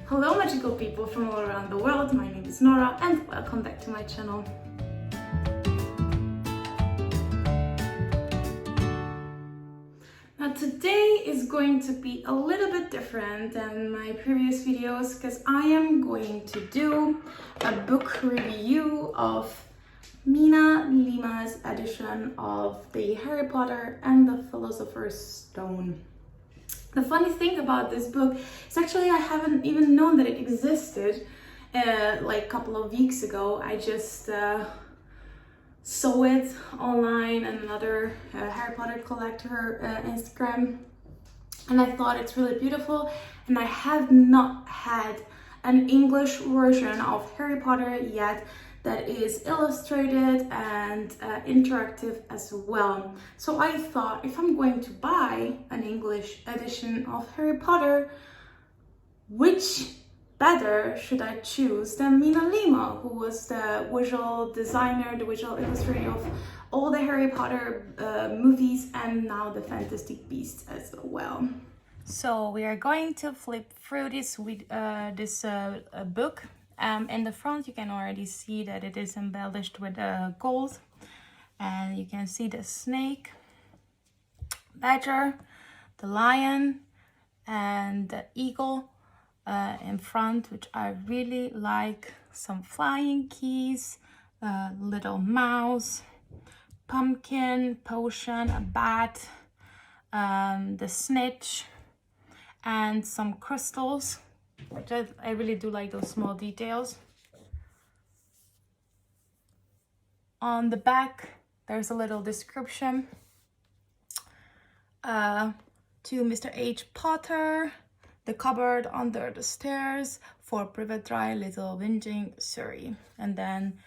Hello magical people from all around the world, my name is Nora and welcome back to my channel. Now today is going to be a little bit different than my previous videos because I am going to do a book review of MinaLima's edition of the Harry Potter and the Philosopher's Stone. The funny thing about this book is actually I haven't even known that it existed like a couple of weeks ago. I just saw it online and another Harry Potter collector Instagram, and I thought it's really beautiful, and I have not had an English version of Harry Potter yet that is illustrated and interactive as well. So I thought if I'm going to buy an English edition of Harry Potter, which better should I choose than MinaLima, who was the visual designer, the visual illustrator of all the Harry Potter movies and now the Fantastic Beasts as well. So we are going to flip through this book. In the front you can already see that it is embellished with gold, and you can see the snake, badger, the lion and the eagle in front, which I really like. Some flying keys, little mouse, pumpkin, potion, a bat, the snitch, and some crystals, which I really do like those small details. On the back there's a little description to Mr. H. Potter, the cupboard under the stairs, for private dry, little whinging Surrey. And then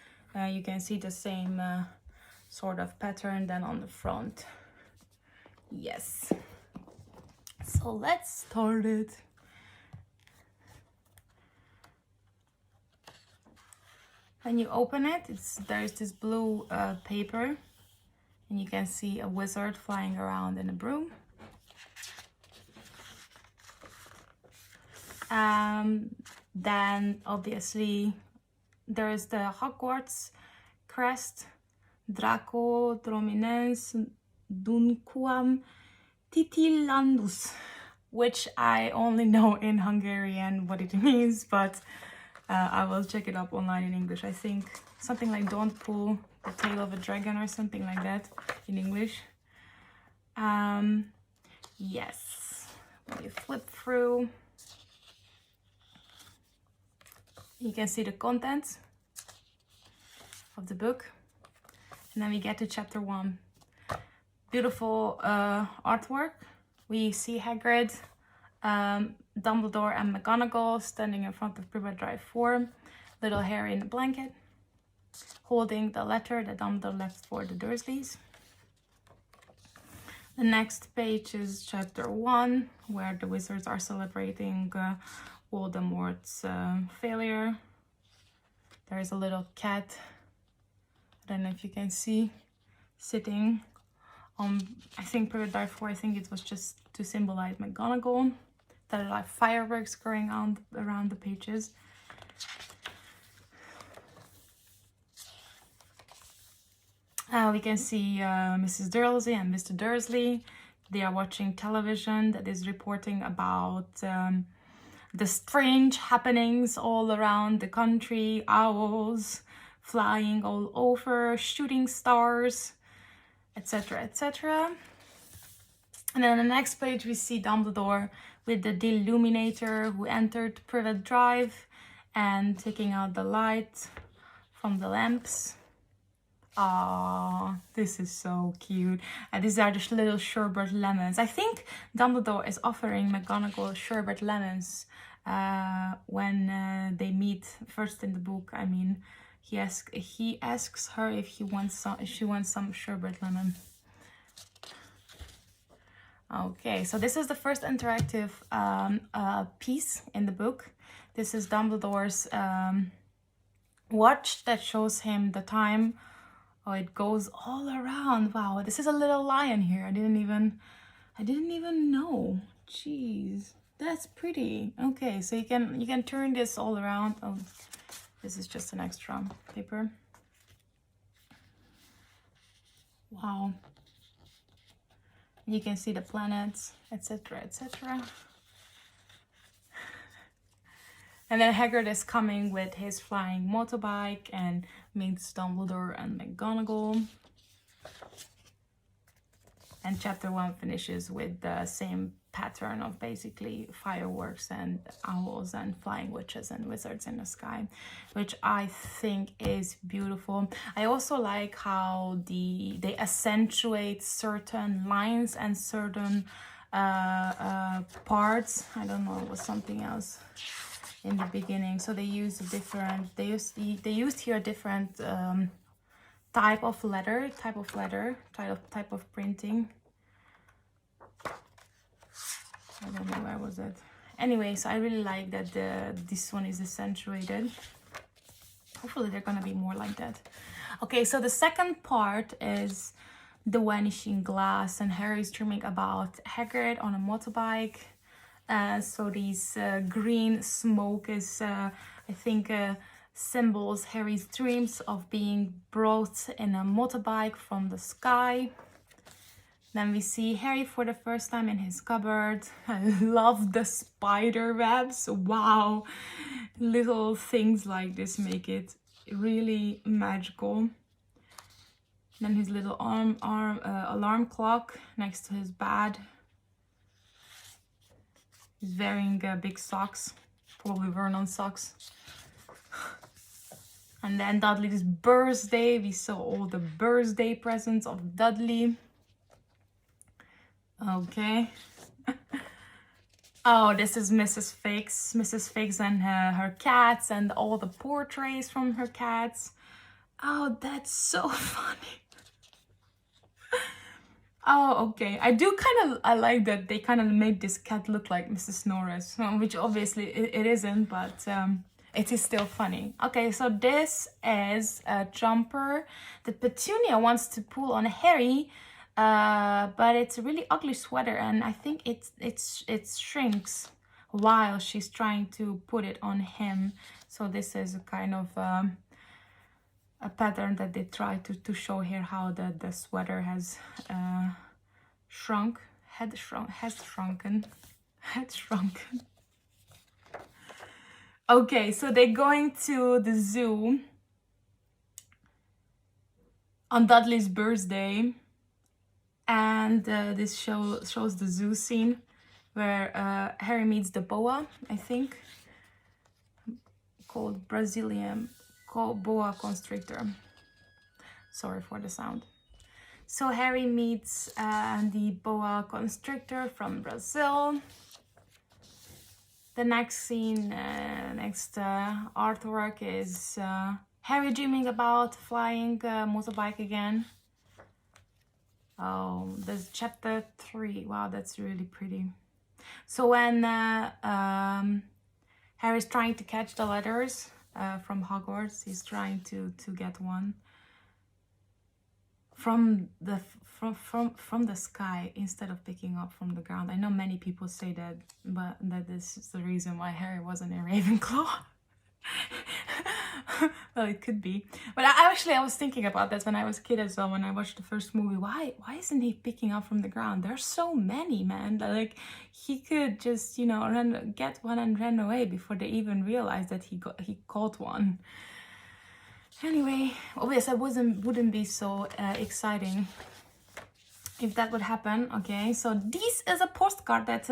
you can see the same sort of pattern then on the front. Yes. So let's start it. When you open it, there's this blue paper, and you can see a wizard flying around in a broom. Then obviously there's the Hogwarts crest, Draco Drominens Dunquam Titilandus, which I only know in Hungarian what it means, but I will check it up online in English. I think something like don't pull the tail of a dragon or something like that in English. Yes, when you flip through, you can see the contents of the book. And then we get to chapter 1. Beautiful artwork. We see Hagrid, Dumbledore and McGonagall standing in front of Private Drive 4, little Harry in a blanket, holding the letter that Dumbledore left for the Dursleys. The next page is chapter 1, where the wizards are celebrating Voldemort's failure. There is a little cat, I don't know if you can see, sitting on, I think Private Drive 4, I think it was just to symbolize McGonagall. There are like fireworks going on around the pages. We can see Mrs. Dursley and Mr. Dursley. They are watching television that is reporting about the strange happenings all around the country, owls flying all over, shooting stars, etc., etc. And then on the next page we see Dumbledore with the Deluminator, who entered Privet Drive and taking out the light from the lamps. Ah, this is so cute. And these are just little sherbet lemons. I think Dumbledore is offering McGonagall sherbet lemons when they meet first in the book. I mean, he asks her if she wants some sherbet lemon. Okay, so this is the first interactive piece in the book. This is Dumbledore's watch that shows him the time. Oh, it goes all around. Wow, this is a little lion here. I didn't even know. Jeez, That's pretty. Okay, so you can turn this all around. Oh, this is just an extra paper. Wow. You can see the planets, etc., etc. And then Hagrid is coming with his flying motorbike and meets Dumbledore and McGonagall. And chapter 1 finishes with the same pattern of basically fireworks and owls and flying witches and wizards in the sky, which I think is beautiful. I also like how they accentuate certain lines and certain parts. I don't know, it was something else in the beginning. So they used a different, they used here a different type of printing. I don't know, where was it? Anyway, so I really like that this one is accentuated. Hopefully they're gonna be more like that. Okay, so the second part is the vanishing glass, and Harry's dreaming about Hagrid on a motorbike. So these green smoke is, I think, symbols Harry's dreams of being brought in a motorbike from the sky. Then we see Harry for the first time in his cupboard. I love the spider webs. Wow, little things like this make it really magical. Then his little alarm clock next to his bed. He's wearing big socks, probably Vernon socks. And then Dudley's birthday. We saw all the birthday presents of Dudley. Okay. Oh, this is Mrs. Fix. Mrs. Fix and her cats and all the portraits from her cats. Oh, that's so funny. Oh, okay. I like that they kind of made this cat look like Mrs. Norris, which obviously it isn't, but it is still funny. Okay, so this is a jumper that Petunia wants to pull on Harry, but it's a really ugly sweater, and I think it shrinks while she's trying to put it on him. So this is a kind of a pattern that they try to show here, how the sweater has shrunken. Okay, so they're going to the zoo on Dudley's birthday, and this shows the zoo scene where Harry meets the boa, I think, called Brazilian boa constrictor. Sorry for the sound. So Harry meets the boa constrictor from Brazil. The next scene, next artwork is Harry dreaming about flying motorbike again. Oh, there's chapter 3. Wow, that's really pretty. So when Harry's trying to catch the letters from Hogwarts, he's trying to get one from the sky instead of picking up from the ground. I know many people say that, but that this is the reason why Harry wasn't in Ravenclaw. Well, it could be, but I was thinking about that when I was a kid as well, when I watched the first movie. Why isn't he picking up from the ground? There's so many, man. Like, he could just, you know, get one and run away before they even realized that he caught one. Anyway, obviously it wouldn't be so exciting if that would happen. Okay, so this is a postcard that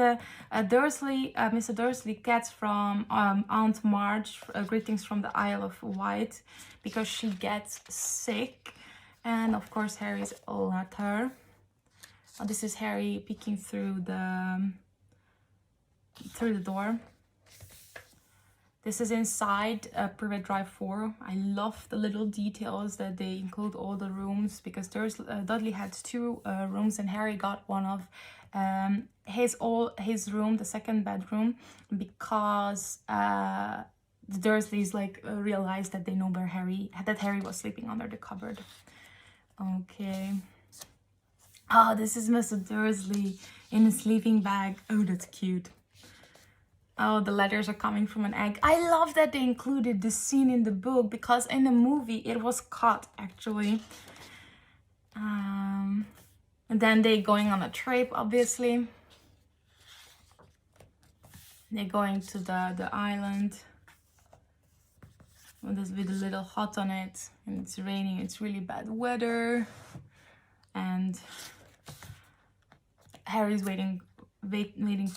Mr. Dursley gets from Aunt Marge, greetings from the Isle of Wight, because she gets sick, and of course Harry's letter. Oh, this is Harry peeking through the door. This is inside Privet Drive 4. I love the little details that they include all the rooms, because Dudley had 2 rooms and Harry got one of his room, the second bedroom, because the Dursleys realized that they know where Harry was sleeping under the cupboard. Okay. Oh, this is Mr. Dursley in a sleeping bag. Oh, that's cute. Oh, the letters are coming from an egg. I love that they included this scene in the book because in the movie it was cut actually. And then they going on a trip, obviously. They're going to the island with a little hut on it, and it's raining. It's really bad weather, and Harry's waiting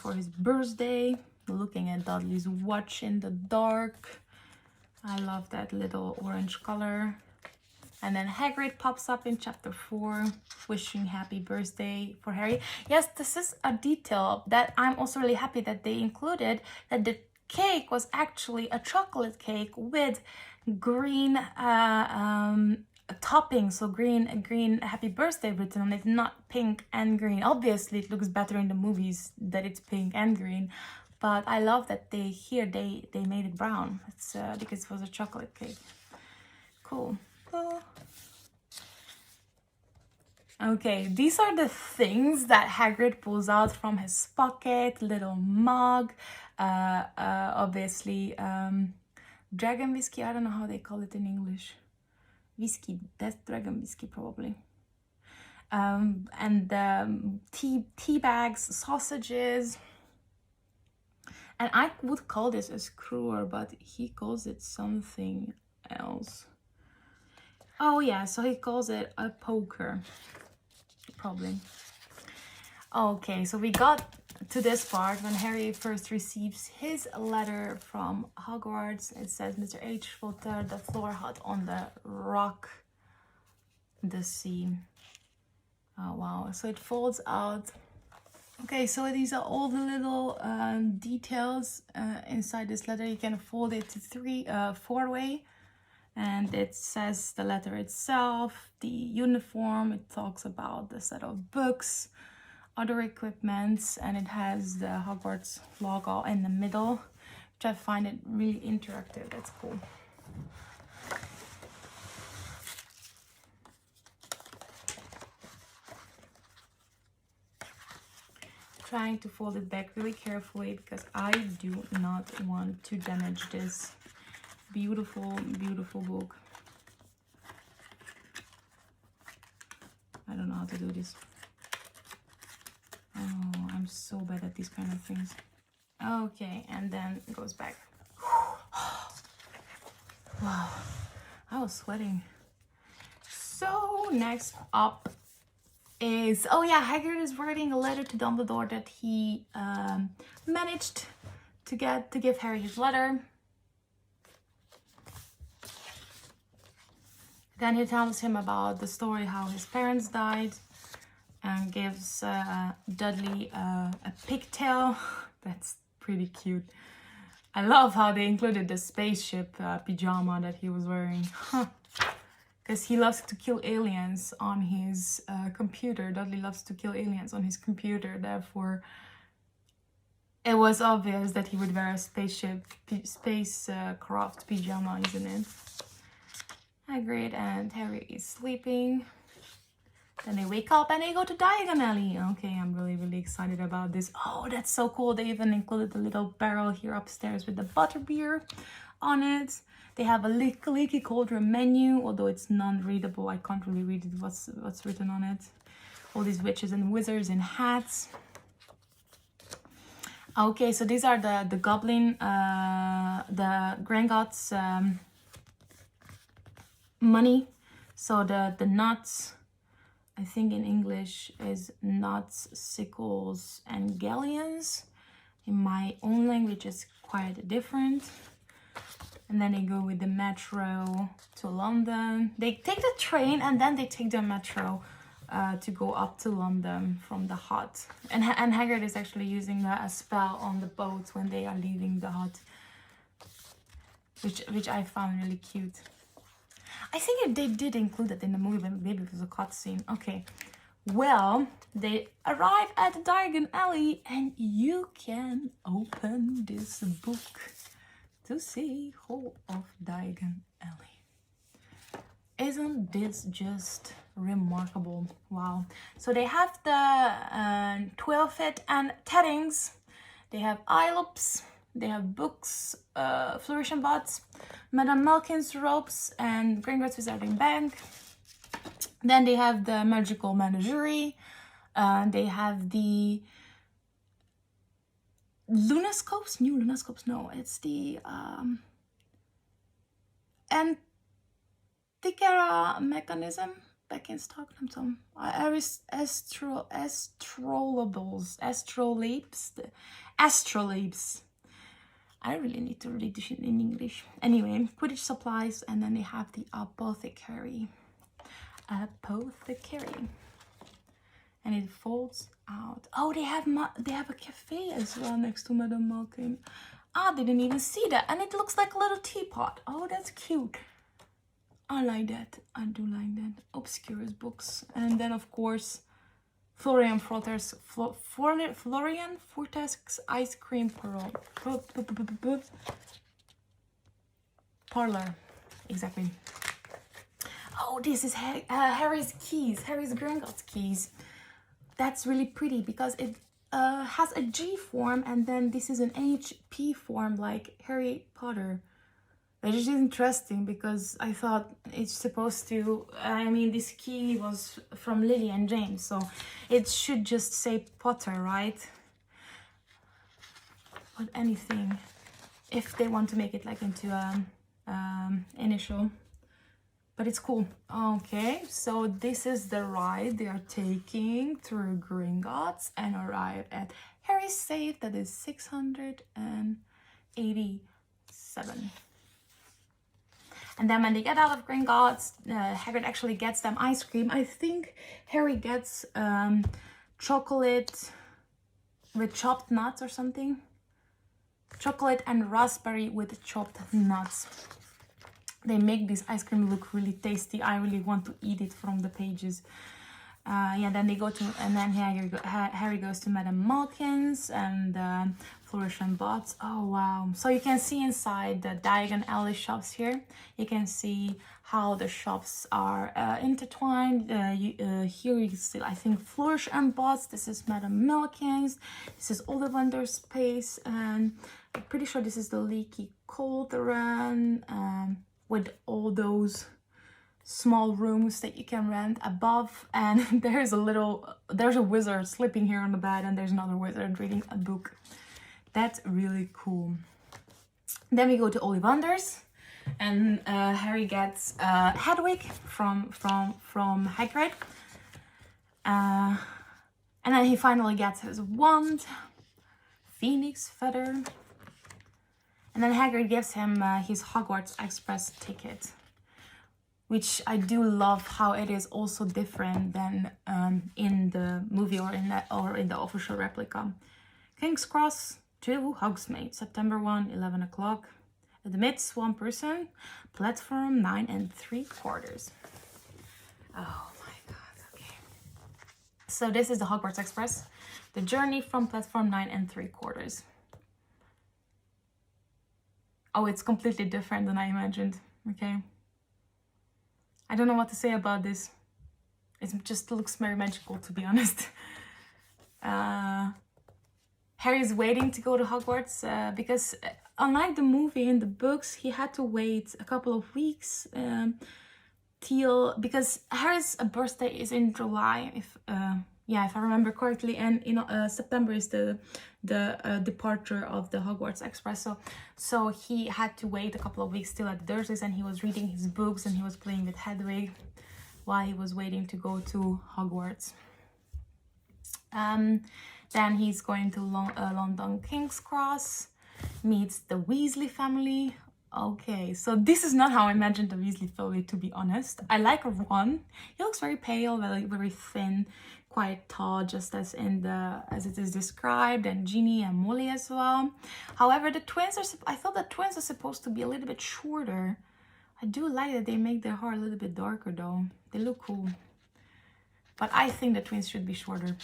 for his birthday, looking at Dudley's watch in the dark. I love that little orange color. And then Hagrid pops up in chapter 4, wishing happy birthday for Harry. Yes, this is a detail that I'm also really happy that they included, that the cake was actually a chocolate cake with green topping, so green happy birthday written on it, not pink and green. Obviously it looks better in the movies that it's pink and green, but I love that they made it brown. It's because it was a chocolate cake. Cool. Okay, these are the things that Hagrid pulls out from his pocket. Little mug, obviously dragon whiskey. I don't know how they call it in English. Whiskey, that's dragon whiskey probably. And tea bags, sausages. And I would call this a screwer, but he calls it something else. Oh yeah, so he calls it a poker, probably. Okay, so we got to this part when Harry first receives his letter from Hogwarts. It says, Mr. H. will tear the floor hut on the rock, the sea. Oh wow, so it folds out. Okay, so these are all the little details inside this letter. You can fold it to four-way. And it says the letter itself, the uniform, it talks about the set of books, other equipments, and it has the Hogwarts logo in the middle, which I find it really interactive. That's cool. Trying to fold it back really carefully because I do not want to damage this beautiful, beautiful book. I don't know how to do this. Oh, I'm so bad at these kind of things. Okay, and then it goes back. Wow, I was sweating. So next up is, oh yeah, Hagrid is writing a letter to Dumbledore that he managed to give Harry his letter. Then he tells him about the story, how his parents died, and gives Dudley a pigtail. That's pretty cute. I love how they included the spaceship pajama that he was wearing. Because he loves to kill aliens on his computer. Dudley loves to kill aliens on his computer. Therefore, it was obvious that he would wear a spacecraft pajama, isn't it? Hagrid and Harry is sleeping. Then they wake up and they go to Diagon Alley. Okay, I'm really, really excited about this. Oh, that's so cool. They even included a little barrel here upstairs with the butterbeer on it. They have a leaky cauldron menu, although it's non-readable. I can't really read it, what's written on it. All these witches and wizards in hats. Okay, so these are the goblin, the Gringotts money. So the nuts, I think in English is nuts, sickles, and galleons. In my own language is quite different. And then they go with the metro to London. They take the train and then they take the metro to go up to London from the hut. And Hagrid is actually using a spell on the boat when they are leaving the hut, which I found really cute. I think they did include that in the movie, but maybe it was a cutscene. Okay, well, they arrive at Diagon Alley and you can open this book to see Hall of Diagon Alley. Isn't this just remarkable? Wow. So they have the Twelfth and Teddings. They have Ilops, They have books, Flourish and Bots, Madame Malkin's Ropes, and Gringotts Wizarding Bank. Then they have the Magical Menagerie. They have the Lunoscopes? New Lunoscopes? No, it's the Antikythera Mechanism back in stock. Astrolabes. I really need to read this in English. Anyway, Quidditch supplies, and then they have the Apothecary. And it folds out. Oh, they have a cafe as well next to Madame Malkin. I didn't even see that, and it looks like a little teapot. Oh, that's cute. I like that. I do like that. Obscurus books, and then of course, Florian Fortesque's ice cream parlor. Exactly. Oh, this is Harry's keys. Harry's Gringotts keys. That's really pretty because it has a G form, and then this is an HP form like Harry Potter. Which is interesting because I thought it's supposed to, this key was from Lily and James, so it should just say Potter, right? But anything, if they want to make it like into initial. But it's cool. Okay, so this is the ride they are taking through Gringotts and arrive at Harry's safe that is 687. And then when they get out of Gringotts, Hagrid actually gets them ice cream. I think Harry gets chocolate with chopped nuts or something. Chocolate and raspberry with chopped nuts. They make this ice cream look really tasty. I really want to eat it from the pages. Then they go to, and then Harry goes to Madame Malkin's and Flourish and Bots. Oh wow! So you can see inside the Diagon Alley shops here. You can see how the shops are intertwined. Here you see, I think, Flourish and Bots. This is Madame Malkin's. This is Ollivander's space, and I'm pretty sure this is the Leaky Cauldron with all those small rooms that you can rent above, and there's a wizard sleeping here on the bed, and there's another wizard reading a book. That's really cool. Then we go to Ollivander's, and Harry gets Hedwig from Hagrid, and then he finally gets his wand, Phoenix Feather, and then Hagrid gives him his Hogwarts Express ticket, which I do love how it is also different than in the movie or in the official replica. King's Cross to Hogsmeade, September 1, 11 o'clock. Admits one person, platform 9 3/4. Oh my god, okay. So this is the Hogwarts Express, the journey from platform 9 3/4. Oh, it's completely different than I imagined, okay? I don't know what to say about this. It just looks very magical, to be honest. Harry's waiting to go to Hogwarts because unlike the movie, in the books, he had to wait a couple of weeks because Harry's birthday is in July, if I remember correctly, and September is the departure of the Hogwarts Express. So he had to wait a couple of weeks still at the Dursleys, and he was reading his books and he was playing with Hedwig while he was waiting to go to Hogwarts. Then he's going to London King's Cross, meets the Weasley family. Okay, so this is not how I imagined the Weasley family, to be honest. I like Ron. He looks very pale, very thin, quite tall, just as as it is described, and Ginny and Molly as well. However, the twins I thought the twins are supposed to be a little bit shorter. I do like that they make their hair a little bit darker though. They look cool. But I think the twins should be shorter.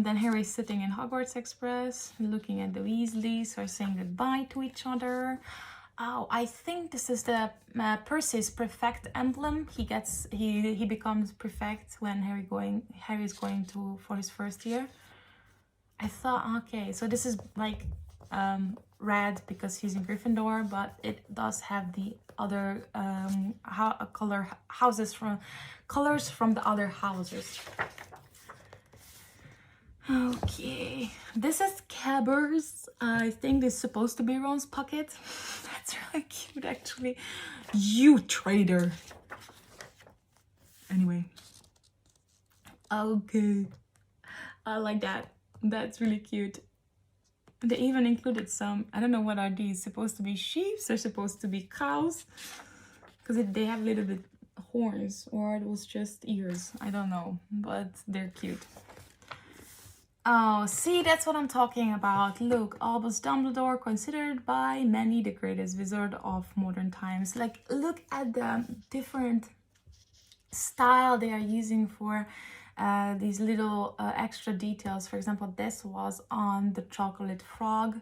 Then Harry's sitting in Hogwarts Express, looking at the Weasleys, who are saying goodbye to each other. Oh, I think this is the Percy's prefect emblem. He becomes prefect when Harry's going for his first year. I thought, okay, so this is like red because he's in Gryffindor, but it does have the other colors from the other houses. Okay, this is Cabber's. I think this is supposed to be Ron's pocket. That's really cute, actually. You traitor. Anyway. Okay. I like that. That's really cute. They even included some, I don't know what are these, supposed to be sheep or supposed to be cows? Because they have a little bit horns, or it was just ears. I don't know, but they're cute. Oh, see, that's what I'm talking about. Look, Albus Dumbledore, considered by many the greatest wizard of modern times. Like, look at the different style they are using for these little extra details. For example, this was on the chocolate frog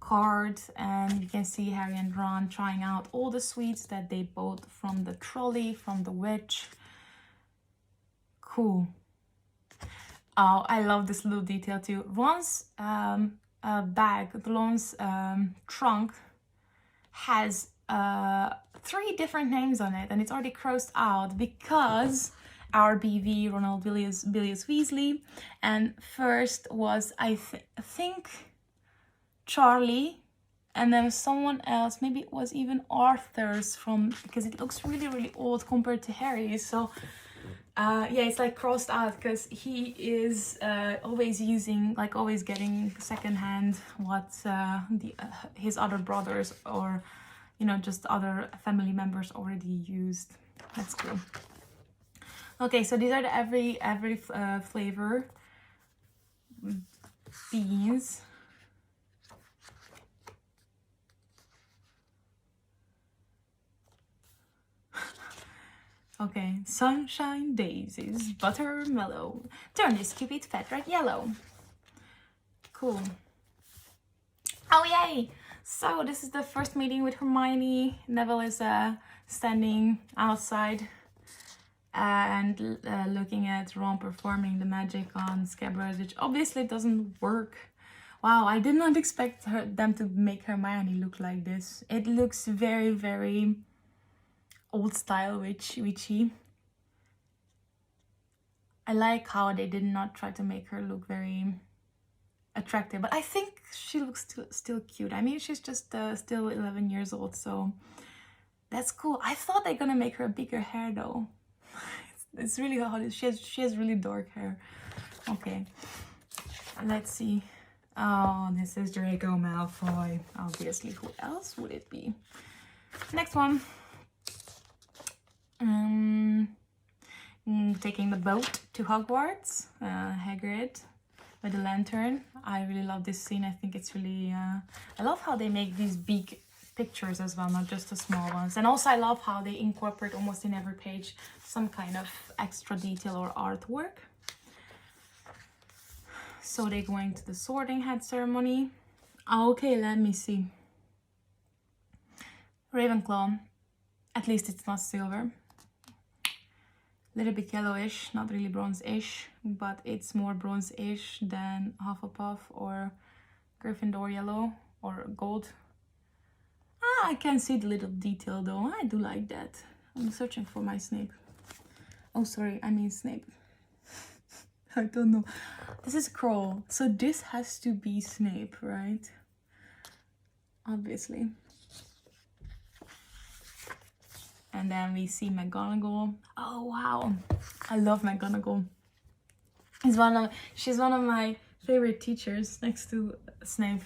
card, and you can see Harry and Ron trying out all the sweets that they bought from the trolley, from the witch. Cool. Oh, I love this little detail too. Ron's bag, Ron's trunk has 3 different names on it, and it's already crossed out because RBV, Ronald Bilius Weasley, and first was I think Charlie, and then someone else, maybe it was even Arthur's, from because it looks really old compared to Harry. So yeah, it's like crossed out because he is always using, like always getting secondhand what his other brothers or, you know, just other family members already used. That's cool. Okay, so these are the every flavor beans. Okay, sunshine daisies, buttermellow. Turn this cupid fat red yellow. Cool. Oh yay! So this is the first meeting with Hermione. Neville is standing outside and looking at Ron performing the magic on Scabbers, which obviously doesn't work. Wow, I did not expect them to make Hermione look like this. It looks very old style witchy. I like how they did not try to make her look very attractive, but I think she looks still cute. I mean, she's just still 11 years old, so that's cool. I thought they're gonna make her bigger hair though. It's really hard. She has really dark hair. Okay, let's see. Oh, this is Draco Malfoy. Obviously, who else would it be? Next one. Taking the boat to Hogwarts. Hagrid with a lantern. I really love this scene. I think it's really... I love how they make these big pictures as well, not just the small ones. And also I love how they incorporate almost in every page some kind of extra detail or artwork. So they're going to the Sorting Hat ceremony. Okay, let me see. Ravenclaw. At least it's not silver. Little bit yellowish, not really bronze-ish, but it's more bronze-ish than Hufflepuff or Gryffindor yellow or gold. I can see the little detail though. I do like that. I'm searching for my Snape. Oh, sorry, I mean Snape. I don't know. This is Kroll, so this has to be Snape, right? Obviously. And then we see McGonagall. Oh wow, I love McGonagall. She's one of my favorite teachers next to Snape.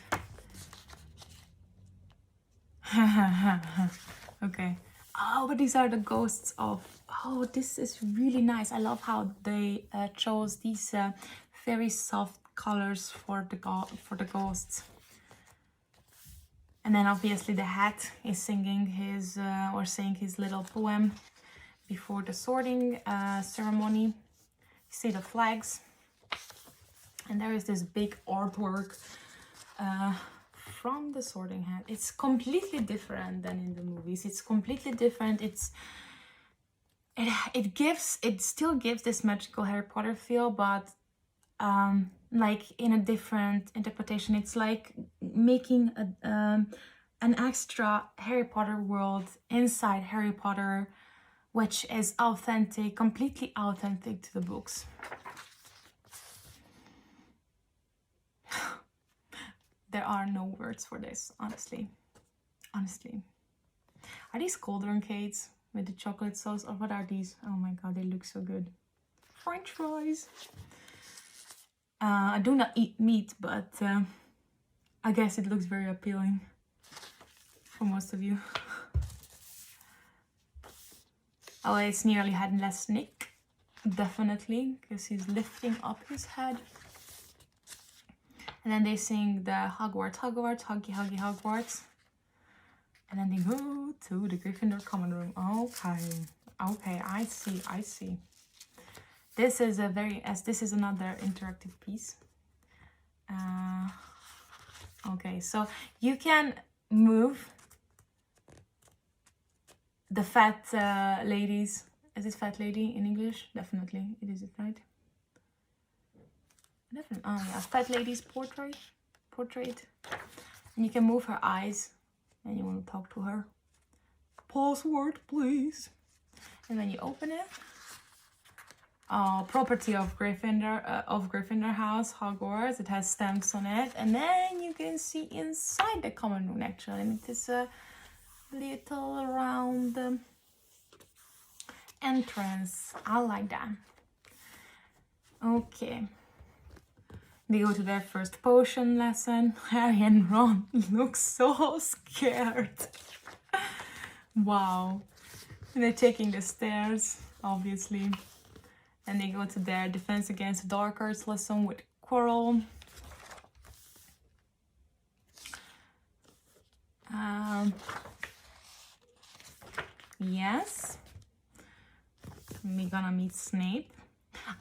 Okay. Oh, but these are the ghosts of... Oh, this is really nice. I love how they chose these very soft colors for the ghosts. And then obviously the hat is singing his or saying his little poem before the sorting ceremony. You see the flags, and there is this big artwork from the Sorting Hat. It's completely different than in the movies. It's completely different. It still gives this magical Harry Potter feel, but like in a different interpretation. It's like making an extra Harry Potter world inside Harry Potter, which is authentic, completely authentic to the books. There are no words for this, honestly. Honestly. Are these cauldron cakes with the chocolate sauce, or what are these? Oh my god, they look so good. French fries. I do not eat meat, but I guess it looks very appealing for most of you. Oh, it's nearly headless Nick. Definitely, because he's lifting up his head. And then they sing the Hogwarts, Hogwarts, Huggy, Huggy, Hogwarts. And then they go to the Gryffindor common room. Okay, okay, I see, I see. This is a very, as this is another interactive piece. Okay, so you can move the fat ladies. Is it fat lady in English? Definitely, it is, right? Definitely. Oh yeah, fat lady's portrait. And you can move her eyes, and you want to talk to her. Password, please. And then you open it. Property of Gryffindor House, Hogwarts. It has stamps on it, and then you can see inside the common room actually. And it is a little round entrance. I like that. Okay. They go to their first potion lesson. Harry and Ron look so scared. Wow. And they're taking the stairs, obviously. And they go to their defense against dark arts lesson with Quirrell. Yes. We're gonna meet Snape.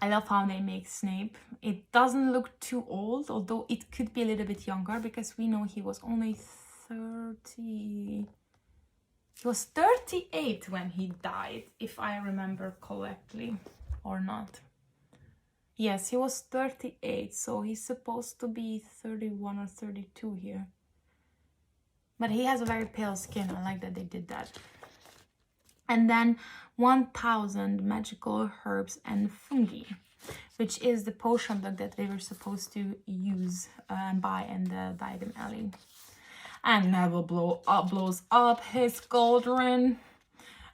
I love how they make Snape. It doesn't look too old, although it could be a little bit younger, because we know he was only 30. He was 38 when he died, if I remember correctly, or not. Yes, he was 38, so he's supposed to be 31 or 32 here. But he has a very pale skin. I like that they did that. And then 1000 magical herbs and fungi, which is the potion book that they were supposed to use and buy in the Diagon Alley. And Neville blows up his cauldron.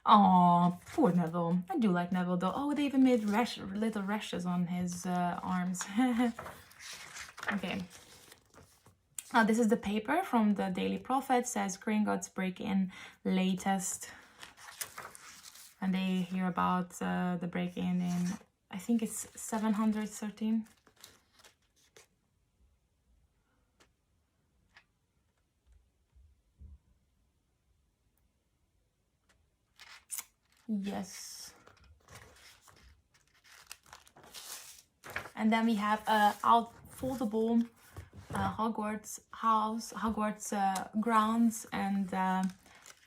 Oh, poor Neville. I do like Neville though. Oh, they even made little rashes on his arms. Okay. This is the paper from the Daily Prophet. It says Gringotts break-in latest. And they hear about the break-in in, I think it's 713. Yes. And then we have a foldable Hogwarts house, Hogwarts grounds, and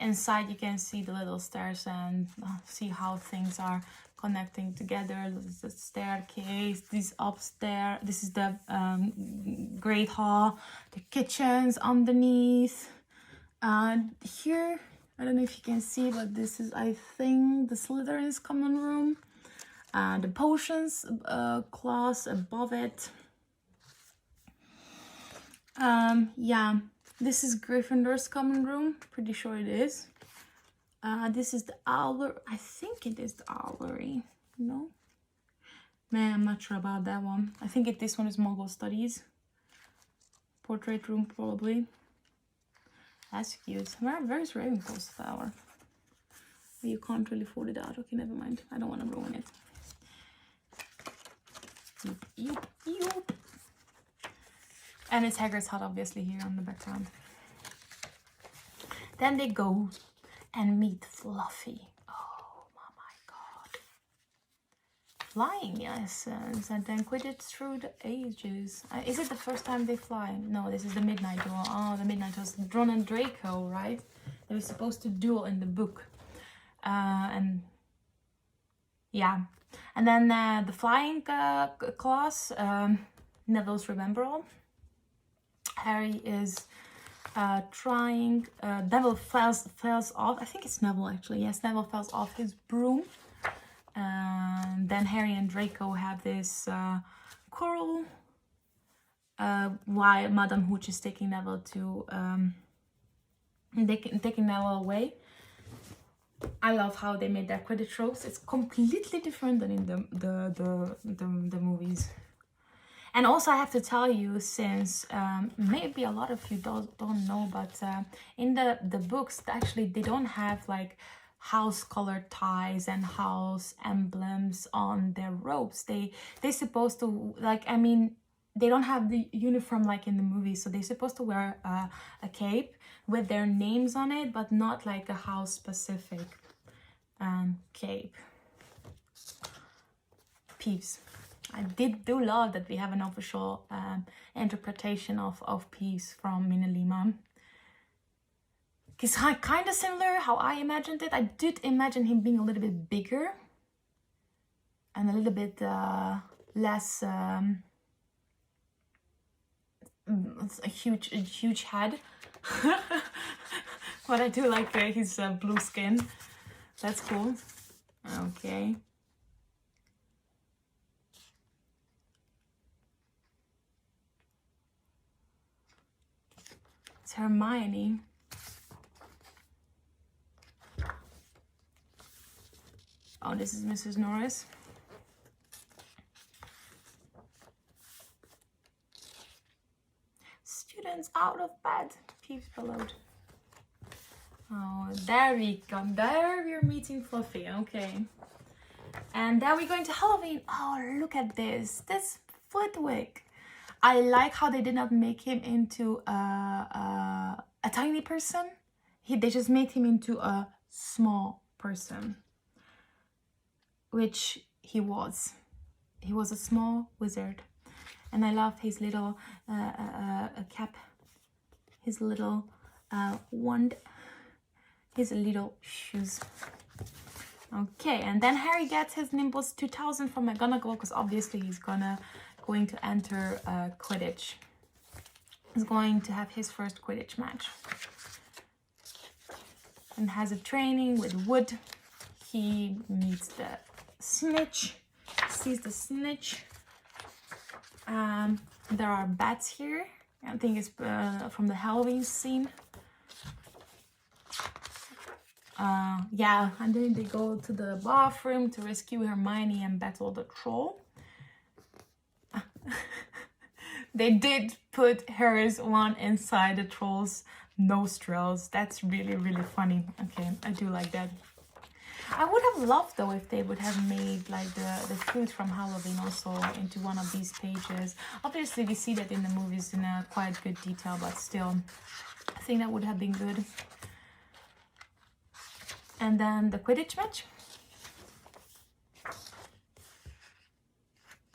inside you can see the little stairs and see how things are connecting together. There's the staircase, this upstairs, this is the Great Hall, the kitchens underneath. Here, I don't know if you can see, but this is, I think, the Slytherin's common room. The potions class above it. Yeah, this is Gryffindor's common room. Pretty sure it is. This is the Owlery. I think it is the Owlery. No? Man, I'm not sure about that one. I think this one is Muggle Studies. Portrait room, probably. That's cute. Where's Ravenclaw's tower? You can't really fold it out. Okay, never mind. I don't want to ruin it. Yoop. And it's Hagrid's hut, obviously, here on the background. Then they go and meet Fluffy. Oh my god. Flying lessons and then Quidditch through the ages. Is it the first time they fly? No, this is the Midnight Duel. Oh, the Midnight was Ron and Draco, right? They were supposed to duel in the book. And yeah, And then the flying class, Neville's Remember. Harry is trying, Neville falls off, I think it's Neville actually, yes, Neville falls off his broom. And then Harry and Draco have this quarrel while Madame Hooch is taking Neville to, taking Neville away. I love how they made their Quidditch ropes. It's completely different than in the movies. And also I have to tell you, since maybe a lot of you don't know, but in the books, actually they don't have like house colored ties and house emblems on their ropes. They're supposed to, like, I mean, they don't have the uniform like in the movies, so they're supposed to wear a cape with their names on it, but not like a house specific cape. Peeves. I do love that we have an official interpretation of Peeves from MinaLima. It's kind of similar how I imagined it. I did imagine him being a little bit bigger and a little bit less a huge head. But I do like his blue skin. That's cool. Okay. It's Hermione. Oh, this is Mrs. Norris. Students out of bed. Peeves below. Oh, there we come. There we're meeting Fluffy. Okay. And then we're going to Halloween. Oh, look at this. This Flitwick. I like how they did not make him into a tiny person. They just made him into a small person. Which he was. He was a small wizard. And I love his little cap. His little wand. His little shoes. Okay, and then Harry gets his Nimbus 2000 from McGonagall, because obviously he's going to enter Quidditch. He's going to have his first Quidditch match. And has a training with Wood. He meets the snitch. Sees the snitch. There are bats here. I think it's from the Halloween scene. Yeah, and then they go to the bathroom to rescue Hermione and battle the troll. They did put Harry's one inside the troll's nostrils. That's really, really funny. Okay, I do like that. I would have loved, though, if they would have made like the food from Halloween also into one of these pages. Obviously, we see that in the movies in a quite good detail, but still, I think that would have been good. And then the Quidditch match.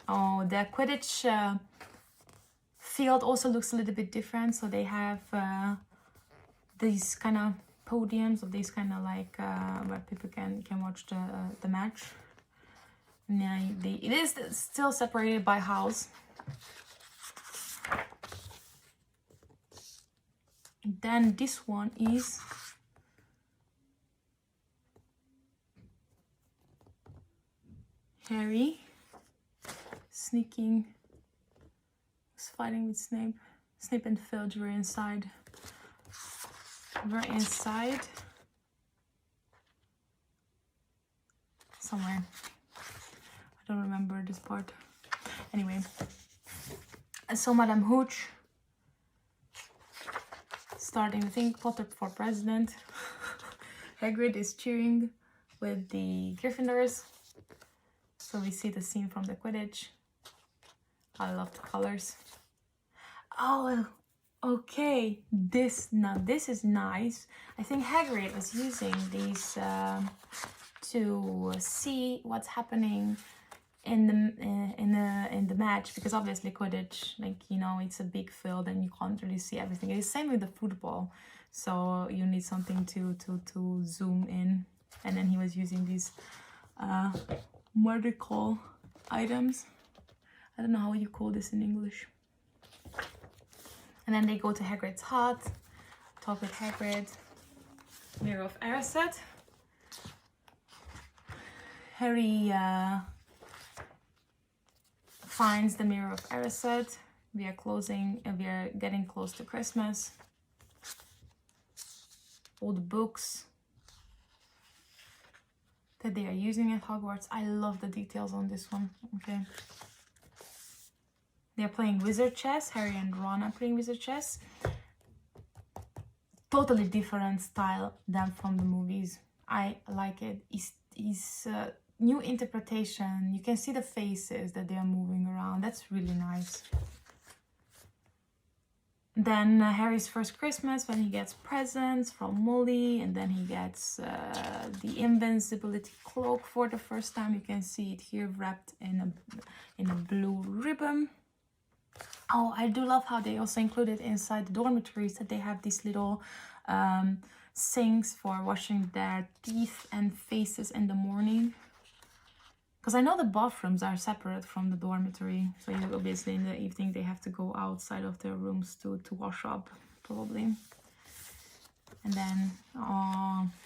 Oh, the Quidditch field also looks a little bit different. So they have these kind of podiums, of these kind of like where people can watch the match. And it is still separated by house. Then this one is Harry sneaking, was fighting with Snape. Snape and Filch were inside. We're inside somewhere. I don't remember this part. Anyway, I saw Madame Hooch starting, I think, Potter for president. Hagrid is cheering with the Gryffindors. So we see the scene from the Quidditch. I love the colors. Oh, okay. This is nice. I think Hagrid was using these to see what's happening in the match, because obviously Quidditch, like, you know, it's a big field and you can't really see everything. It's the same with the football, so you need something to zoom in. And then he was using these medical items. I don't know how you call this in English. And then they go to Hagrid's hut, talk with Hagrid. Mirror of Erised. Harry finds the Mirror of Erised. We are getting close to Christmas. All the books that they are using at Hogwarts. I love the details on this one. Okay. They're playing wizard chess. Harry and Ron are playing wizard chess. Totally different style than from the movies. I like it. It's new interpretation. You can see the faces that they are moving around. That's really nice. Then Harry's first Christmas, when he gets presents from Molly, and then he gets the invincibility cloak for the first time. You can see it here wrapped in a blue ribbon. Oh, I do love how they also included inside the dormitories that they have these little sinks for washing their teeth and faces in the morning. Because I know the bathrooms are separate from the dormitory, so obviously in the evening they have to go outside of their rooms to wash up, probably. And then,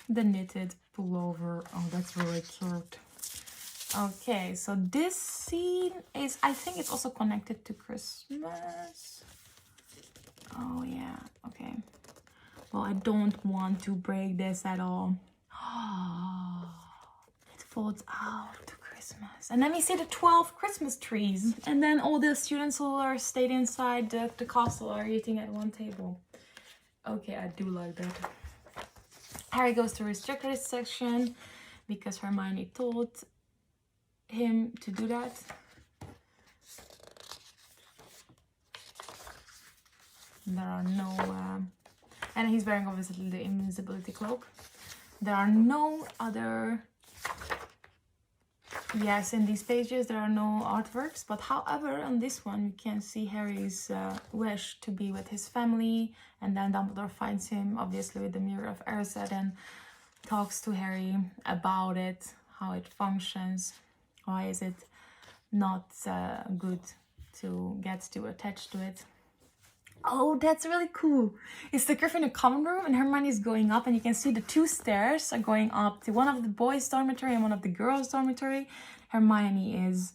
the knitted pullover. Oh, that's really cute. Okay, so this scene is, I think it's also connected to Christmas. Oh yeah, okay. Well, I don't want to break this at all. It folds out to Christmas. And then we see the 12 Christmas trees. And then all the students who are stayed inside the castle are eating at one table. Okay, I do like that. Harry goes to his checklist section because Hermione told him to do that. There are no and he's wearing obviously the invisibility cloak. There are no other, yes, in these pages there are no artworks, but however on this one you can see Harry's wish to be with his family, and then Dumbledore finds him obviously with the Mirror of Erised and talks to Harry about it, how it functions, why is it not good to get too attached to it. Oh, that's really cool. It's the Gryffindor common room and Hermione is going up, and you can see the two stairs are going up to one of the boys' dormitory and one of the girls' dormitory. Hermione is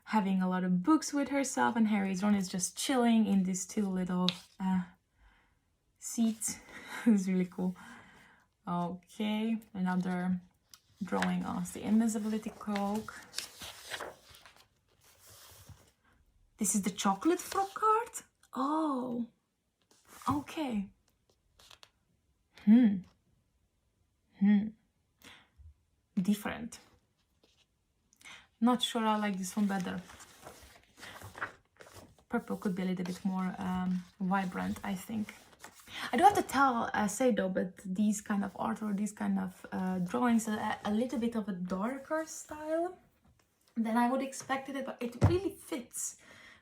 having a lot of books with herself, and Ron is just chilling in these two little seats. It's really cool. Okay, another drawing of the invisibility cloak. This is the chocolate frog card. Oh, okay. Different. Not sure I like this one better. Purple could be a little bit more vibrant, I think. I do have to say though, but these kind of art or these kind of drawings are a little bit of a darker style than I would expect it, but it really fits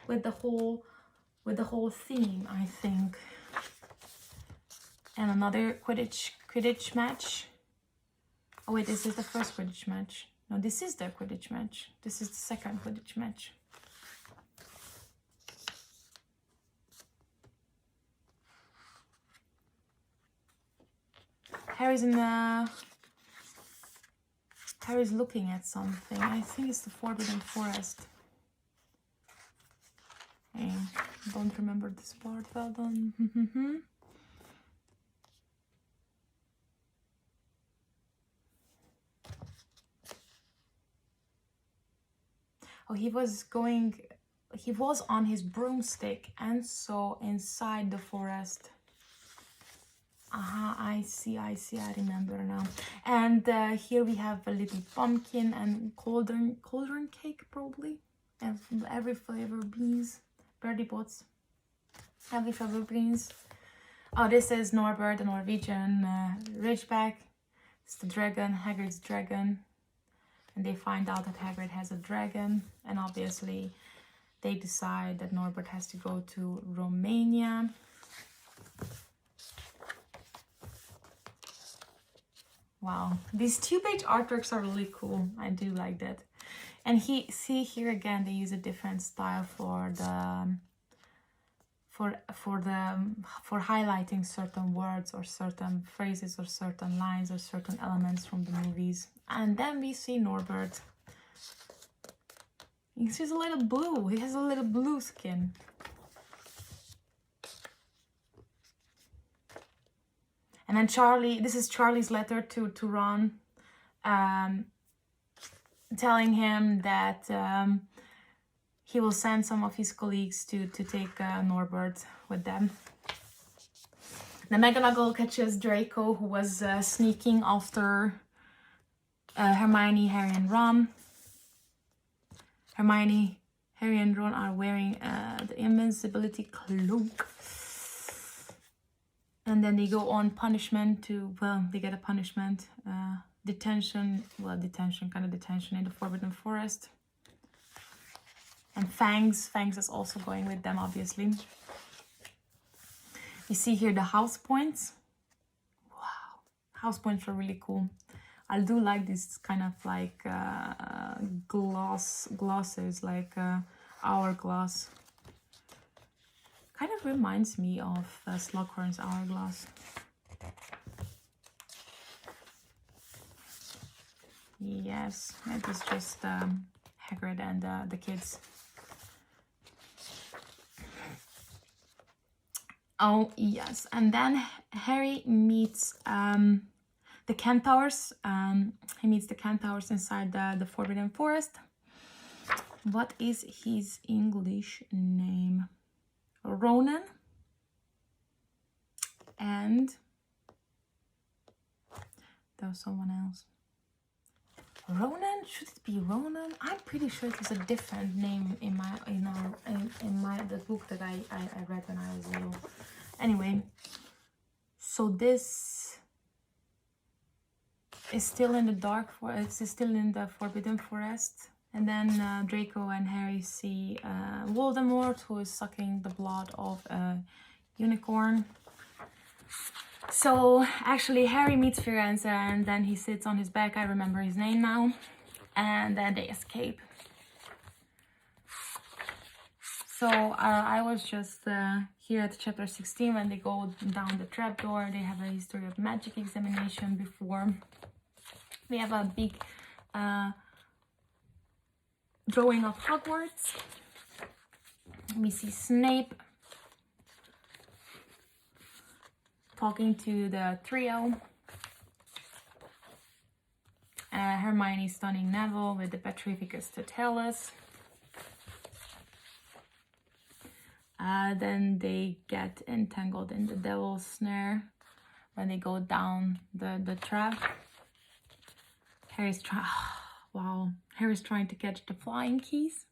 with the whole theme, I think. And another Quidditch match. Oh wait, this is the first Quidditch match. No, this is the Quidditch match. This is the second Quidditch match. Harry's looking at something. I think it's the Forbidden Forest. I don't remember this part. Well done. Oh, he was on his broomstick and so inside the forest. I see, I remember now. And here we have a little pumpkin and cauldron cake, probably. And every flavor beans, birdie pots, every flavor beans. Oh, this is Norbert, the Norwegian Ridgeback. It's the dragon, Hagrid's dragon. And they find out that Hagrid has a dragon. And obviously they decide that Norbert has to go to Romania. Wow, these 2-page artworks are really cool. I do like that. And see here again, they use a different style for the for highlighting certain words or certain phrases or certain lines or certain elements from the movies. And then we see Norbert. He's just a little blue. He has a little blue skin. And then Charlie, this is Charlie's letter to Ron, telling him that he will send some of his colleagues to take Norbert with them. Then McGonagall catches Draco, who was sneaking after Hermione, Harry, and Ron. Hermione, Harry, and Ron are wearing the invincibility cloak. And then they go on punishment to, well, they get a punishment. Detention kind of detention in the Forbidden Forest. And Fangs is also going with them, obviously. You see here the house points. Wow, house points are really cool. I do like this kind of like glosses, like hourglass. Kind of reminds me of Slughorn's hourglass. Yes, it is just Hagrid and the kids. Oh, yes. And then Harry meets the Centaurs. He meets the Centaurs inside the Forbidden Forest. What is his English name? Ronan. And there was someone else. Ronan? Should it be Ronan? I'm pretty sure it was a different name in the book that I read when I was little. Anyway, so this is still in the dark forest. It's still in the Forbidden Forest. And then Draco and Harry see Voldemort, who is sucking the blood of a unicorn. So actually Harry meets Firenze and then he sits on his back. I remember his name now. And then they escape. So I was just here at chapter 16 when they go down the trapdoor. They have a history of magic examination before. We have a big drawing of Hogwarts. We see Snape talking to the trio. Hermione stunning Neville with the Petrificus Totalis. Then they get entangled in the devil's snare when they go down the trap. Harry's trying to catch the flying keys.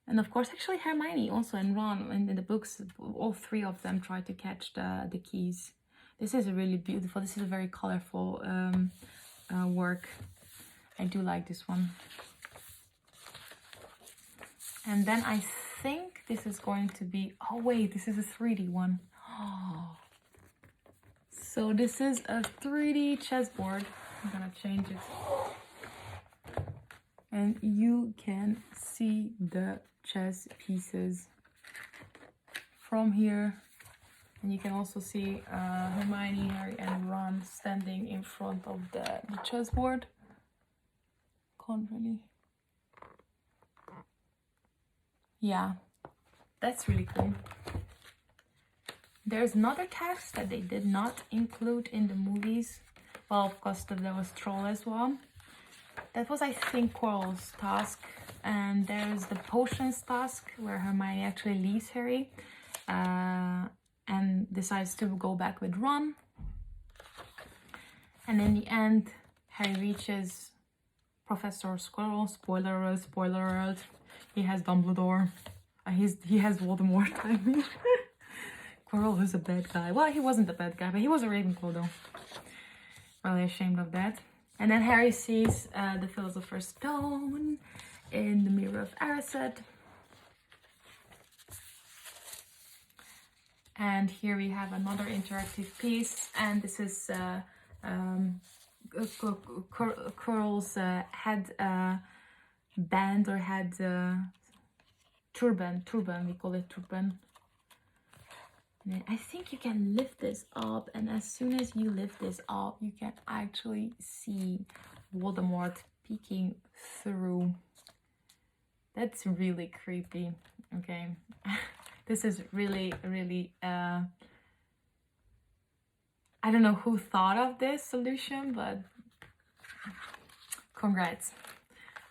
And of course, actually Hermione also and Ron in the books, all three of them try to catch the keys. This is really beautiful. This is a very colorful work. I do like this one. And then I think this is going to be, oh wait, this is a 3D one. Oh. So this is a 3D chessboard. I'm gonna change it. And you can see the chess pieces from here. And you can also see Hermione, Harry, and Ron standing in front of the chessboard. Can't really. Yeah, that's really cool. There's another task that they did not include in the movies. Well, of course, there was Troll as well. That was, I think, Quirrell's task. And there's the potions task, where Hermione actually leaves Harry and decides to go back with Ron. And in the end, Harry reaches Professor Squirrel. Spoiler alert. He has Dumbledore. He has Voldemort, I mean. Quirrell is a bad guy. Well, he wasn't a bad guy, but he was a Ravenclaw, though. Really ashamed of that. And then Harry sees the Philosopher's Stone in the Mirror of Erised. And here we have another interactive piece. And this is Quirrell's head band or had turban, we call it turban. And I think you can lift this up, and as soon as you lift this up, you can actually see Voldemort peeking through. That's really creepy. Okay. This is really, really I don't know who thought of this solution, but congrats.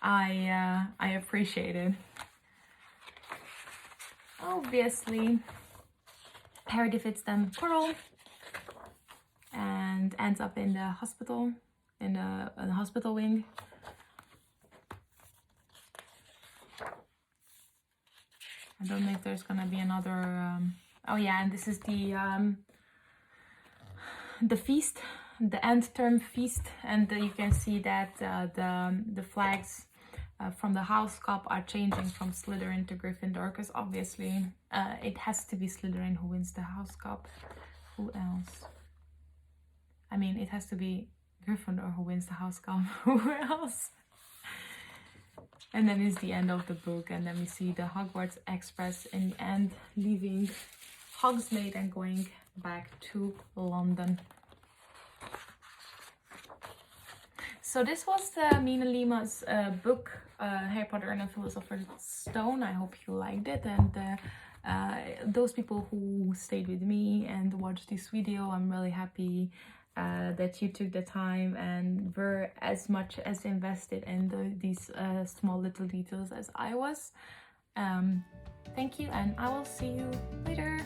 I appreciate it. Obviously, Harry defeats them Quirrell and ends up in the hospital, in the hospital wing. I don't know if there's gonna be another. Oh yeah, and this is the feast, the end term feast, and you can see that the flags from the House Cup are changing from Slytherin to Gryffindor, because obviously it has to be Slytherin who wins the House Cup. Who else? I mean, it has to be Gryffindor who wins the House Cup. Who else? And then it's the end of the book, and then we see the Hogwarts Express in the end leaving Hogsmeade and going back to London. So this was MinaLima's book, Harry Potter and the Philosopher's Stone. I hope you liked it, and those people who stayed with me and watched this video, I'm really happy that you took the time and were as much as invested in these small little details as I was. Thank you, and I will see you later.